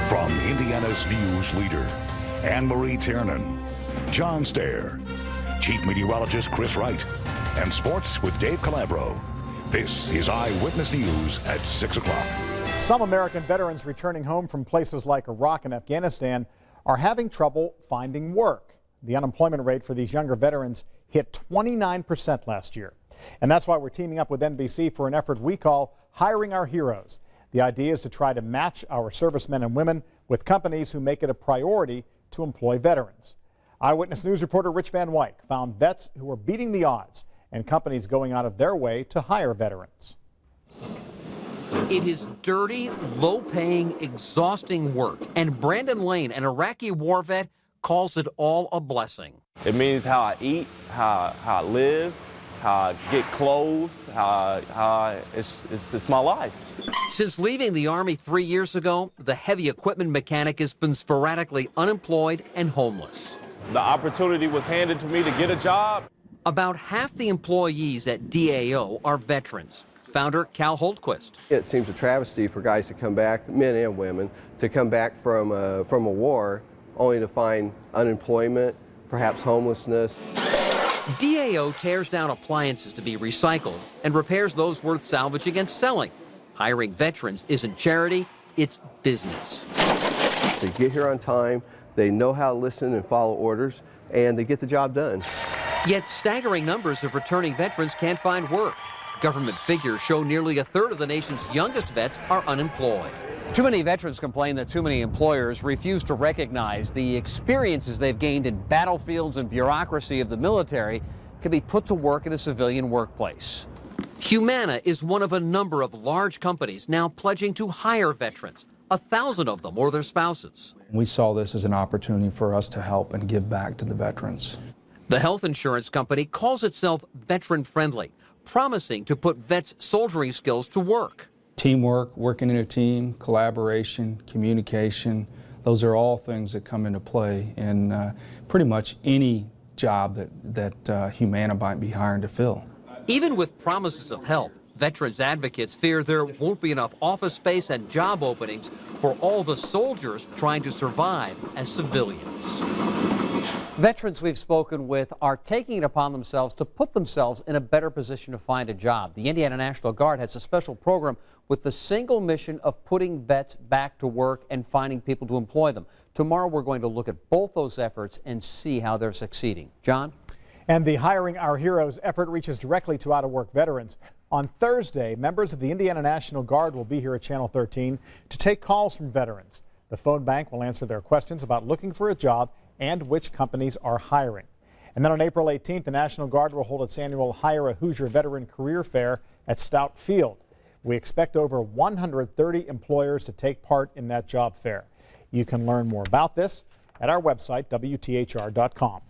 From Indiana's news leader, Anne-Marie Tiernan, John Stair, Chief Meteorologist Chris Wright, and Sports with Dave Calabro. This is Eyewitness News at 6 o'clock. Some American veterans returning home from places like Iraq and Afghanistan are having trouble finding work. The unemployment rate for these younger veterans hit 29% last year. And that's why we're teaming up with NBC for an effort we call Hiring Our Heroes. The idea is to try to match our servicemen and women with companies who make it a priority to employ veterans. Eyewitness News reporter Rich Van Wyk found vets who are beating the odds and companies going out of their way to hire veterans. It is dirty, low-paying, exhausting work, and Brandon Lane, an Iraqi war vet, calls it all a blessing. It means how I eat, how I live, how I get clothes, it's my life. Since leaving the Army 3 years ago, the heavy equipment mechanic has been sporadically unemployed and homeless. The opportunity was handed to me to get a job. About half the employees at DAO are veterans. Founder Cal Holtquist. It seems a travesty for guys to come back, men and women, to come back from a war only to find unemployment, perhaps homelessness. DAO tears down appliances to be recycled and repairs those worth salvaging and selling. Hiring veterans isn't charity, it's business. They get here on time, they know how to listen and follow orders, and they get the job done. Yet staggering numbers of returning veterans can't find work. Government figures show nearly a third of the nation's youngest vets are unemployed. Too many veterans complain that too many employers refuse to recognize the experiences they've gained in battlefields and bureaucracy of the military can be put to work in a civilian workplace. Humana is one of a number of large companies now pledging to hire veterans, 1,000 of them or their spouses. We saw this as an opportunity for us to help and give back to the veterans. The health insurance company calls itself veteran-friendly, promising to put vets' soldiering skills to work. Teamwork, working in a team, collaboration, communication, those are all things that come into play in pretty much any job that Humana might be hiring to fill. Even with promises of help, veterans advocates fear there won't be enough office space and job openings for all the soldiers trying to survive as civilians. Veterans we've spoken with are taking it upon themselves to put themselves in a better position to find a job. The Indiana National Guard has a special program with the single mission of putting vets back to work and finding people to employ them. Tomorrow we're going to look at both those efforts and see how they're succeeding. John? And the Hiring Our Heroes effort reaches directly to out-of-work veterans. On Thursday, members of the Indiana National Guard will be here at Channel 13 to take calls from veterans. The phone bank will answer their questions about looking for a job and which companies are hiring. And then on April 18th, the National Guard will hold its annual Hire a Hoosier Veteran Career Fair at Stout Field. We expect over 130 employers to take part in that job fair. You can learn more about this at our website, WTHR.com.